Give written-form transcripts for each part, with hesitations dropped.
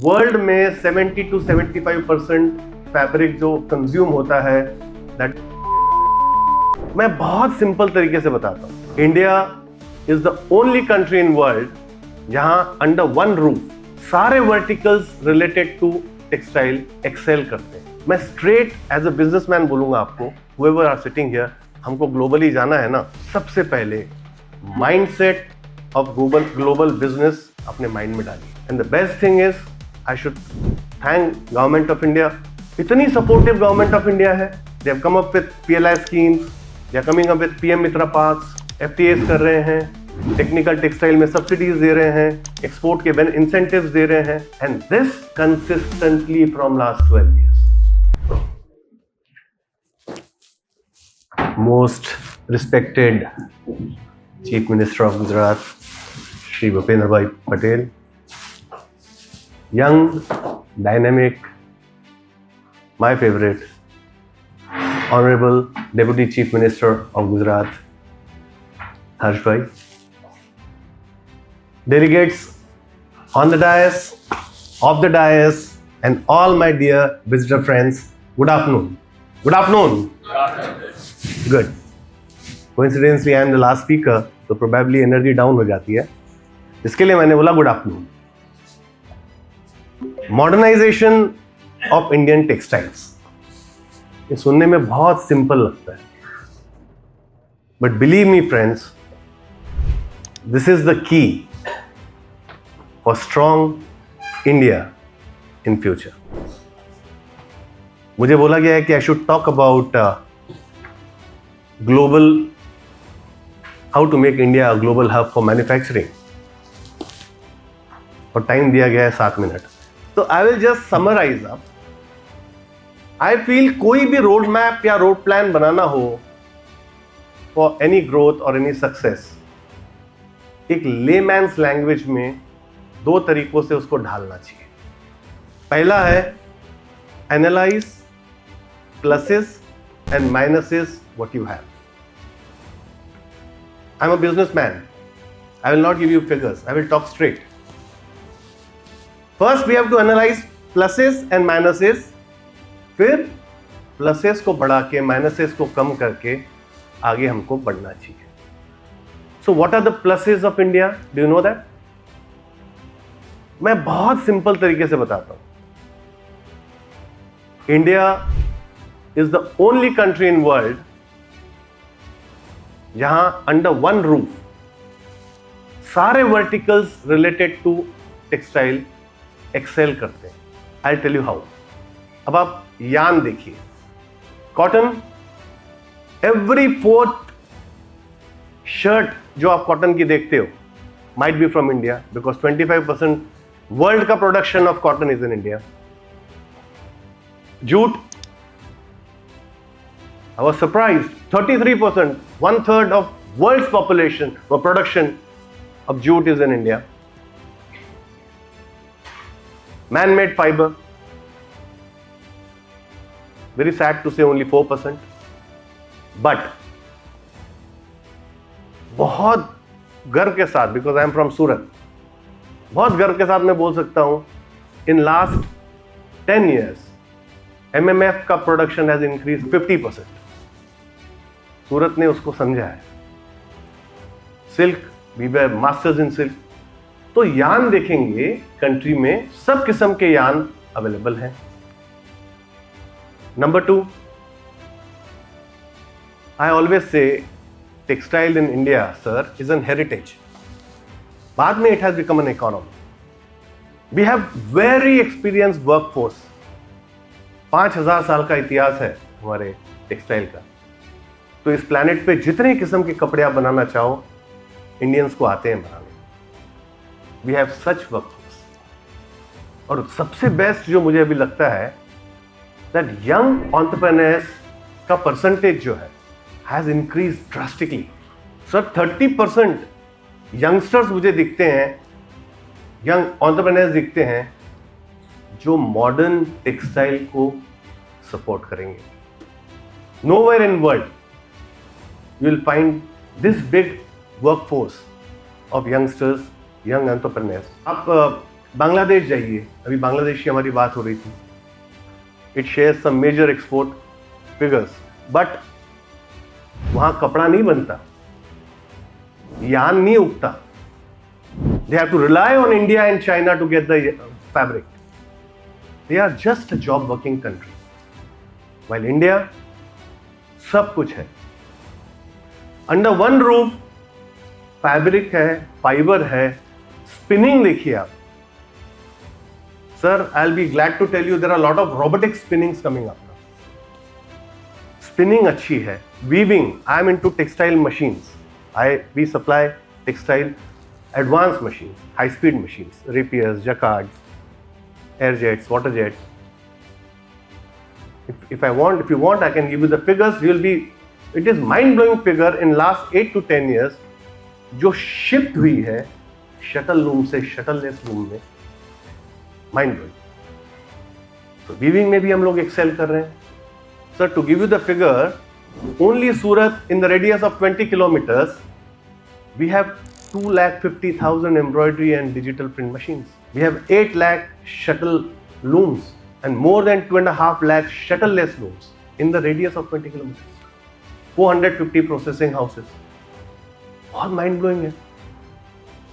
World में 70 to 75% fabric जो consume होता है दैट मैं बहुत सिंपल तरीके से बताता हूँ। India is the only country in world जहां अंडर वन रूफ सारे verticals related to textile excel करते हैं। मैं स्ट्रेट एज अ बिजनेसमैन बोलूंगा आपको, whoever are sitting here, हमको ग्लोबली जाना है ना, सबसे पहले माइंडसेट ऑफ ग्लोबल बिजनेस अपने माइंड में डालिए। And the best thing is I should thank government of India. इतनी सपोर्टिव गवर्नमेंट ऑफ इंडिया है। They have come up with PLI schemes, they are coming up with PM Mitra parks, FTAs कर रहे हैं, technical textile में subsidies दे रहे हैं, export के इंसेंटिव्स दे रहे हैं, and this consistently from last 12 years. Most respected Chief Minister of Gujarat, Shri Bhupendra Bhai Patel, young, dynamic, my favorite, Honorable Deputy Chief Minister of Gujarat, Harsh Bhai, delegates on the dais, off the dais, and all my dear visitor friends, good afternoon. Good afternoon. Good. Coincidentally, I am the last speaker, तो probably energy down हो जाती है, इसके लिए मैंने बोला good afternoon. Modernisation of Indian textiles, ये सुनने में बहुत सिंपल लगता है, but believe me friends, this is the key for strong India in future. मुझे बोला गया है कि I should talk about global, how to make India a global hub for manufacturing, और टाइम दिया गया है 7 मिनट, तो I will just summarise up. I feel कोई भी रोड मैप या रोड प्लान बनाना हो फॉर एनी ग्रोथ और एनी सक्सेस, एक लेमैन्स लैंग्वेज में 2 तरीकों से उसको ढालना चाहिए। पहला है analyse pluses and minuses what you have. I'm a businessman. I will not give you figures. I will talk straight. First we have to analyze pluses and minuses. फिर pluses को बढ़ा के minuses को कम करके आगे हमको बढ़ना चाहिए। So what are the pluses of India? Do you know that? मैं बहुत सिंपल तरीके से बताता हूँ। India is the only country in world जहां अंडर वन रूफ सारे verticals related to textile excel करते हैं। I tell you how. अब आप यान देखिए, कॉटन, एवरी 4th शर्ट जो आप कॉटन की देखते हो might be from India, because 25% world का production of cotton is in India. Jute, I was surprised, 33%, 1/3 of world's population or production of jute is in India. Man-made fiber, very sad to say only 4%, but बहुत गर्व के साथ, because I am from Surat, बहुत गर्व के साथ मैं बोल सकता हूँ, in last 10 years, MMF का production has increased 50%. सूरत ने उसको समझा है। Silk, we were masters in silk. तो यान देखेंगे, कंट्री में सब किस्म के यान अवेलेबल हैं। Number 2, I always say textile in India sir is an heritage. बाद में it has become an economy. We have very experience workforce. 5000 साल का इतिहास है हमारे टेक्सटाइल का। तो इस प्लैनेट पे जितने किस्म के कपड़े आप बनाना चाहो, इंडियंस को आते हैं बनाने। We have such workforce. और सबसे बेस्ट जो मुझे अभी लगता है दैट यंग एंटरप्रेन्योर्स का परसेंटेज जो है has increase drastically. Sir 30% youngsters मुझे दिखते हैं, यंग एंटरप्रेन्योर्स दिखते हैं जो मॉडर्न टेक्सटाइल को सपोर्ट करेंगे। Nowhere in world you will find this big workforce of youngsters, young entrepreneurs. आप बांग्लादेश जाइए, अभी बांग्लादेश की हमारी बात हो रही थी. It shares some major export figures, but वहां कपड़ा नहीं बनता, यान नहीं उगता. They have to rely on India and China to get the fabric. They are just a job working country. While India, सब कुछ है. Under one roof, फैब्रिक है, फाइबर है, स्पिनिंग देखिए आप. Sir, I'll be glad to tell you there are a lot of robotic spinnings coming up now. Spinning अच्छी है. Weaving, I am into textile machines. We supply textile advanced machines, high speed machines, rapiers, jacquards, air jets, water jets. If you want, I can give you the figures. It is mind blowing figure in last 8 to 10 years जो shift हुई है shuttle loom से shuttleless loom में. Mind blowing. तो weaving में भी हम लोग एक्सेल कर रहे हैं. Sir, to give you the figure, only Surat in the radius of 20 kilometres we have 250,000 embroidery and digital print machines. We have 8 lakh shuttle looms and more than 2.5 lakh shuttle-less looms in the radius of 20 kilometers. 450 processing houses. बहुत mind blowing है.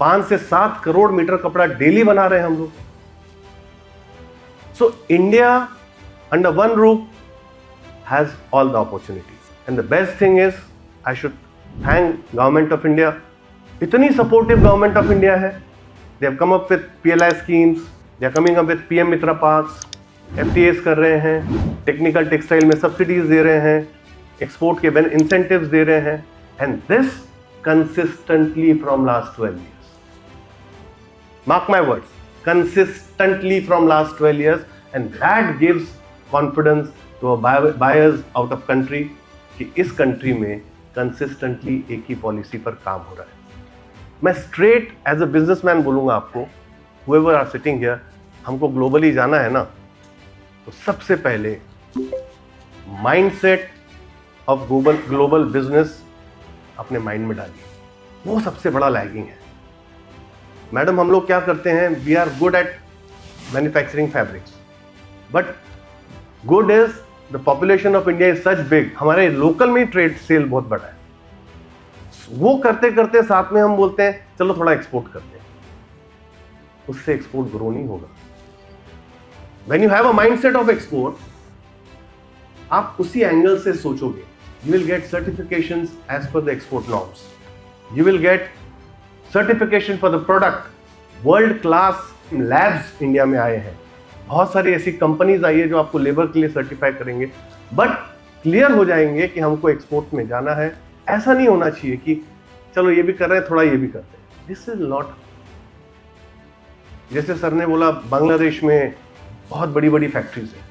5 से 7 crore metre कपड़ा daily बना रहे हैं हम लोग. So India under one roof has all the opportunities. And the best thing is, I should thank Government of India. इतनी सपोर्टिव गवर्नमेंट ऑफ इंडिया है. They have come up with PLI schemes, they are coming up with PM Mitra parks, FTAs कर रहे हैं, technical textile में subsidies दे रहे हैं, export के इंसेंटिव्स दे रहे हैं. And this consistently from last 12 years. Mark my words, consistently from last 12 years, and that gives confidence to our buyers out of country कि इस कंट्री में कंसिस्टेंटली एक ही पॉलिसी पर काम हो रहा है. मैं स्ट्रेट एज अ बिजनेसमैन बोलूंगा आपको, whoever are sitting here, हमको ग्लोबली जाना है ना, तो सबसे पहले माइंडसेट ऑफ ग्लोबल बिजनेस अपने माइंड में डालिए. वो सबसे बड़ा लैगिंग है. मैडम, हम लोग क्या करते हैं, we are good at manufacturing fabrics, but good is the population of India is such big. हमारे लोकल में ट्रेड सेल बहुत बड़ा है. वो करते करते साथ में हम बोलते हैं चलो थोड़ा एक्सपोर्ट करते हैं. उससे एक्सपोर्ट ग्रो नहीं होगा. When you have a mindset of export, आप उसी एंगल से सोचोगे. You will get certifications as per the export norms. You will get certification for the product. World class labs India में आए हैं. बहुत सारी ऐसी कंपनीज आई है जो आपको लेबर के लिए सर्टिफाई करेंगे, बट क्लियर हो जाएंगे कि हमको एक्सपोर्ट में जाना है. ऐसा नहीं होना चाहिए कि चलो ये भी कर रहे हैं, थोड़ा ये भी करते हैं. This is not. जैसे सर ने बोला, बांग्लादेश में बहुत बड़ी बड़ी फैक्ट्रीज है.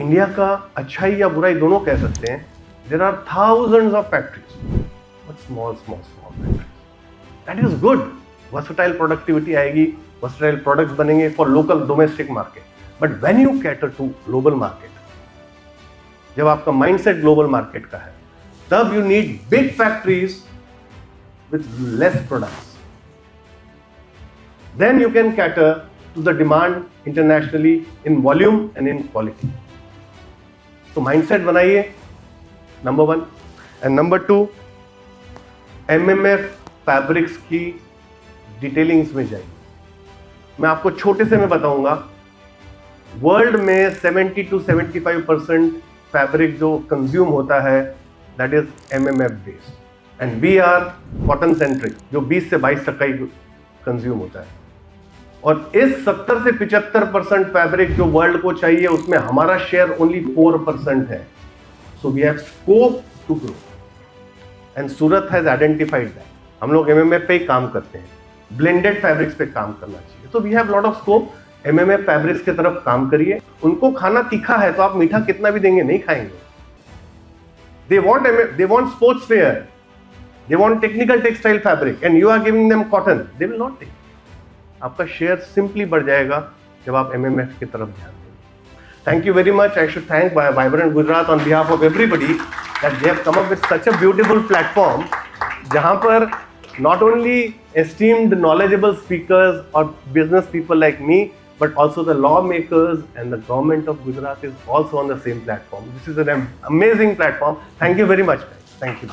इंडिया का अच्छाई या बुराई दोनों कह सकते हैं. There are thousands of factories, but small factories. That is good. Versatile productivity आएगी, वर्सटाइल प्रोडक्ट्स बनेंगे for local domestic market. But when you cater to global market, जब आपका माइंडसेट ग्लोबल मार्केट का है, तब you need big factories with less products. Then you can cater to the demand internationally in volume and in quality. So mindset बनाइए, number 1. And number 2, MMF fabrics की detailings में जाइए. मैं आपको छोटे से मैं बताऊंगा. वर्ल्ड में 70 to 75% फैब्रिक जो कंज्यूम होता है, that is MMF based, and we are cotton centric, जो 20 से 22 तक ही कंज्यूम होता है. और इस 70 से 75% फैब्रिक जो वर्ल्ड को चाहिए, उसमें हमारा शेयर ओनली 4% है. So we have scope to grow, and Surat has identified that. हम लोग MMF पे ही काम करते हैं, ब्लेंडेड फैब्रिक्स पे काम करना चाहिए. तो we have lot of scope. MMF fabrics की तरफ काम करिए. उनको खाना तीखा है तो आप मीठा कितना भी देंगे नहीं खाएंगे. They want sportswear, they want technical textile fabric, and you are giving them cotton. They will not take. आपका शेयर सिंपली बढ़ जाएगा जब आप MMF की तरफ ध्यान देंगे. Thank you very much. I should thank Vibrant Gujarat on behalf of everybody that they have come up with such a beautiful platform, जहाँ पर not only esteemed knowledgeable speakers or business people like me, but also the lawmakers and the government of Gujarat is also on the same platform. This is an amazing platform. Thank you very much, guys. Thank you.